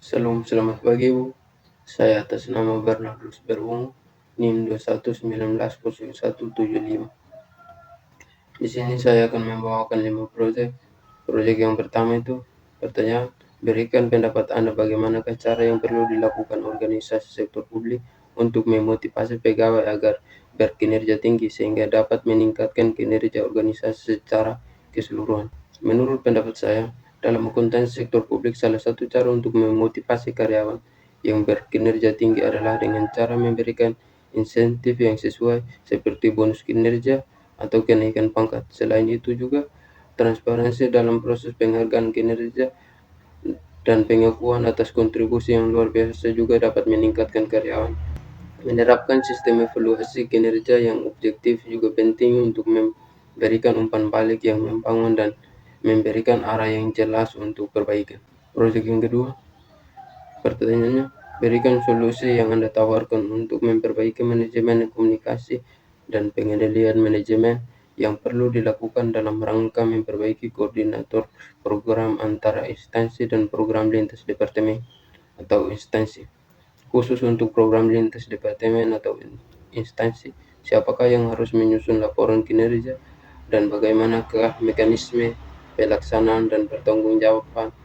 Selamat pagi Bu. Saya atas nama Bernardus Berwong, NIM 21190175. Di sini saya akan membawakan 5 proyek. Proyek yang pertama itu pertanyaan, berikan pendapat Anda bagaimanakah cara yang perlu dilakukan organisasi sektor publik untuk memotivasi pegawai agar berkinerja tinggi sehingga dapat meningkatkan kinerja organisasi secara keseluruhan. Menurut pendapat saya, dalam akuntansi sektor publik salah satu cara untuk memotivasi karyawan yang berkinerja tinggi adalah dengan cara memberikan insentif yang sesuai seperti bonus kinerja atau kenaikan pangkat. Selain itu juga transparansi dalam proses penghargaan kinerja dan pengakuan atas kontribusi yang luar biasa juga dapat meningkatkan karyawan. Menerapkan sistem evaluasi kinerja yang objektif juga penting untuk memberikan umpan balik yang membangun dan memberikan arah yang jelas untuk perbaikan. Proyek yang kedua, pertanyaannya, berikan solusi yang Anda tawarkan untuk memperbaiki manajemen komunikasi dan pengendalian manajemen yang perlu dilakukan dalam rangka memperbaiki koordinator program antara instansi dan program lintas departemen atau instansi. Khusus untuk program lintas departemen atau instansi, siapakah yang harus menyusun laporan kinerja dan bagaimanakah mekanisme pelaksanaan dan pertanggungjawaban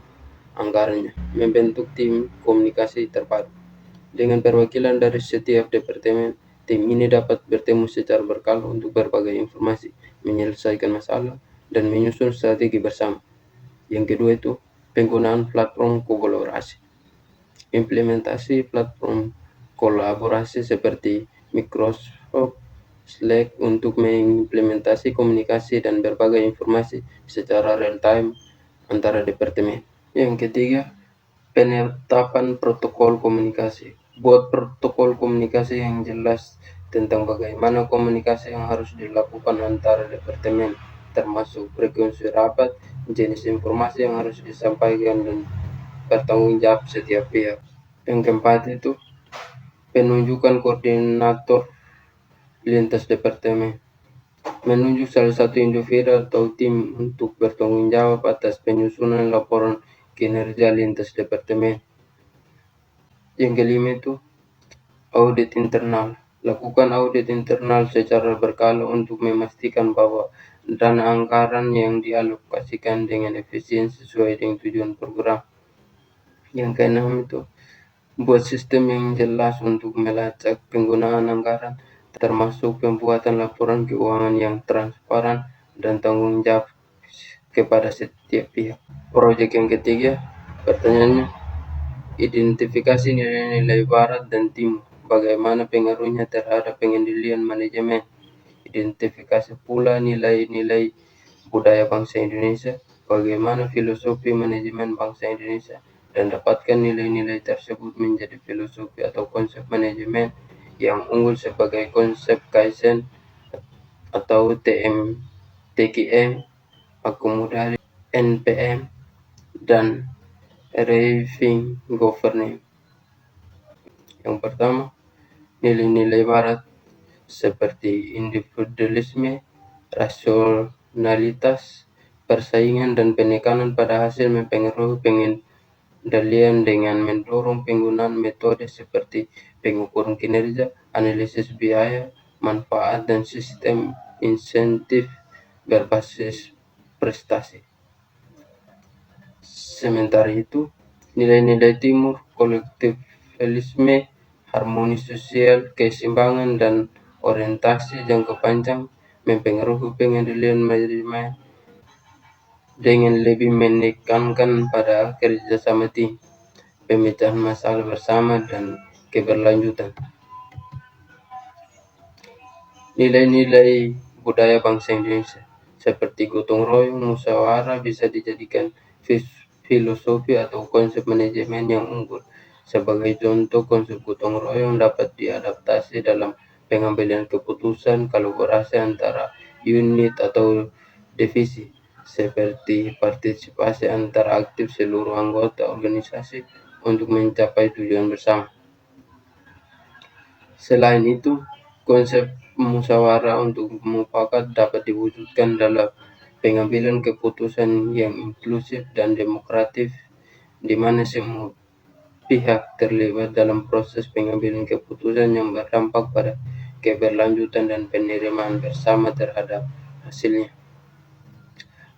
anggarannya. Membentuk tim komunikasi terpadu. Dengan perwakilan dari setiap departemen, tim ini dapat bertemu secara berkala untuk berbagai informasi, menyelesaikan masalah, dan menyusun strategi bersama. Yang kedua itu, penggunaan platform kolaborasi. Implementasi platform kolaborasi seperti Microsoft Slack untuk mengimplementasi komunikasi dan berbagai informasi secara real-time antara departemen. Yang ketiga, penetapan protokol komunikasi. Buat protokol komunikasi yang jelas tentang bagaimana komunikasi yang harus dilakukan antara departemen, termasuk frekuensi rapat, jenis informasi yang harus disampaikan, dan bertanggung jawab setiap pihak. Yang keempat itu penunjukan koordinator lintas departemen. Menunjuk salah satu individu atau tim untuk bertanggung jawab atas penyusunan laporan kinerja lintas departemen. Yang kelima itu audit internal. Lakukan audit internal secara berkala untuk memastikan bahwa dana anggaran yang dialokasikan dengan efisien sesuai dengan tujuan program. Yang keenam itu buat sistem yang jelas untuk melacak penggunaan anggaran, termasuk pembuatan laporan keuangan yang transparan dan tanggung jawab kepada setiap pihak. Proyek yang ketiga, pertanyaannya, identifikasi nilai-nilai barat dan timur, bagaimana pengaruhnya terhadap pengendalian manajemen. Identifikasi pula nilai-nilai budaya bangsa Indonesia, bagaimana filosofi manajemen bangsa Indonesia, dan dapatkan nilai-nilai tersebut menjadi filosofi atau konsep manajemen yang unggul sebagai konsep Kaizen atau TKM, akomodasi NPM, dan Raving Governance. Yang pertama, nilai-nilai barat seperti individualisme, rasionalitas, persaingan, dan penekanan pada hasil mempengaruhi pengendalian dengan mendorong penggunaan metode seperti pengukuran kinerja, analisis biaya, manfaat, dan sistem insentif berbasis prestasi. Sementara itu, nilai-nilai timur, kolektivisme, harmoni sosial, keseimbangan, dan orientasi jangka panjang mempengaruhi pengendalian manajemen dengan lebih menekankan pada kerjasama tim, pemecahan masalah bersama, dan keberlanjutan. Nilai-nilai budaya bangsa Indonesia seperti gotong royong, musyawarah bisa dijadikan filosofi atau konsep manajemen yang unggul. Sebagai contoh, konsep gotong royong dapat diadaptasi dalam pengambilan keputusan kolaborasi antara unit atau divisi, seperti partisipasi antara aktif seluruh anggota organisasi untuk mencapai tujuan bersama. Selain itu, konsep musyawarah untuk mufakat dapat diwujudkan dalam pengambilan keputusan yang inklusif dan demokratis, di mana semua pihak terlibat dalam proses pengambilan keputusan yang berdampak pada keberlanjutan dan penerimaan bersama terhadap hasilnya.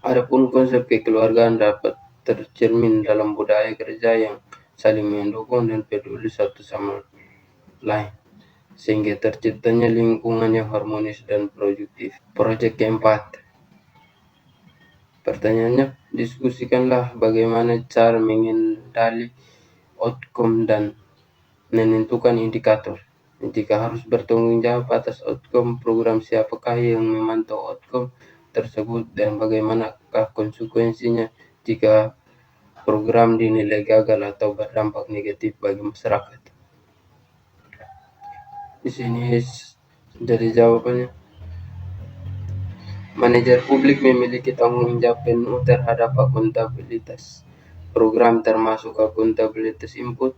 Adapun konsep kekeluargaan dapat tercermin dalam budaya kerja yang saling mendukung dan peduli satu sama lain, sehingga terciptanya lingkungan yang harmonis dan produktif. Proyek keempat. Pertanyaannya, diskusikanlah bagaimana cara mengendali outcome dan menentukan indikator. Jika harus bertanggung jawab atas outcome program, siapakah yang memantau outcome tersebut dan bagaimanakah konsekuensinya jika program dinilai gagal atau berdampak negatif bagi masyarakat? Di sini jadi jawabannya. Manajer publik memiliki tanggung jawab penuh terhadap akuntabilitas program, termasuk akuntabilitas input,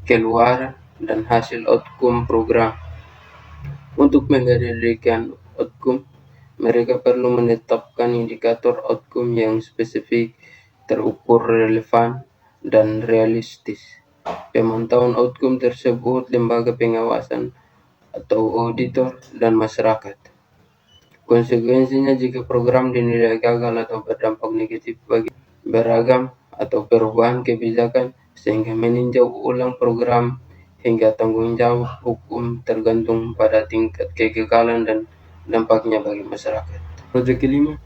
keluaran, dan hasil outcome program. Untuk mengendalikan outcome, mereka perlu menetapkan indikator outcome yang spesifik, terukur, relevan, dan realistis. Pemantauan outcome tersebut lembaga pengawasan atau auditor dan masyarakat. Konsekuensinya jika program dinilai gagal atau berdampak negatif bagi beragam atau perubahan kebijakan, sehingga meninjau ulang program hingga tanggung jawab hukum tergantung pada tingkat kegagalan dan dampaknya bagi masyarakat. Proyek kelima,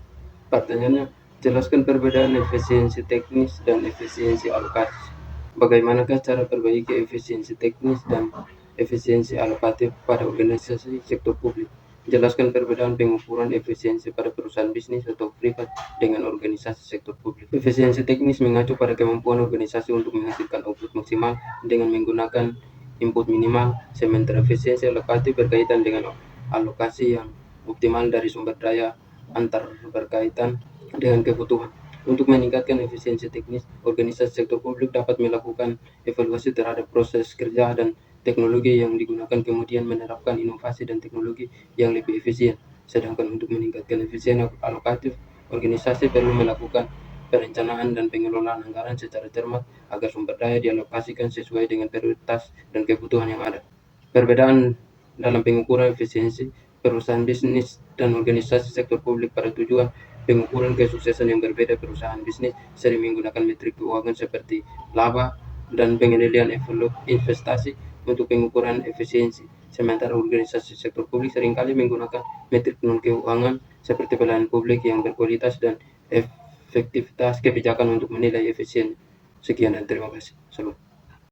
pertanyaannya, jelaskan perbedaan efisiensi teknis dan efisiensi alokasi. Bagaimanakah cara perbaiki efisiensi teknis dan efisiensi alokatif pada organisasi sektor publik? Jelaskan perbedaan pengukuran efisiensi pada perusahaan bisnis atau privat dengan organisasi sektor publik. Efisiensi teknis mengacu pada kemampuan organisasi untuk menghasilkan output maksimal dengan menggunakan input minimal, sementara efisiensi alokatif berkaitan dengan alokasi yang optimal dari sumber daya antar berkaitan dengan kebutuhan. Untuk meningkatkan efisiensi teknis, organisasi sektor publik dapat melakukan evaluasi terhadap proses kerja dan teknologi yang digunakan, kemudian menerapkan inovasi dan teknologi yang lebih efisien. Sedangkan untuk meningkatkan efisiensi alokatif, organisasi perlu melakukan perencanaan dan pengelolaan anggaran secara cermat agar sumber daya dialokasikan sesuai dengan prioritas dan kebutuhan yang ada. Perbedaan dalam pengukuran efisiensi perusahaan bisnis dan organisasi sektor publik pada tujuan pengukuran kesuksesan yang berbeda. Perusahaan bisnis sering menggunakan metrik keuangan seperti laba dan pengendalian investasi untuk pengukuran efisiensi, sementara organisasi sektor publik seringkali menggunakan metrik non-keuangan seperti pelayanan publik yang berkualitas dan efektivitas kebijakan untuk menilai efisien. Sekian dan terima kasih. Salam.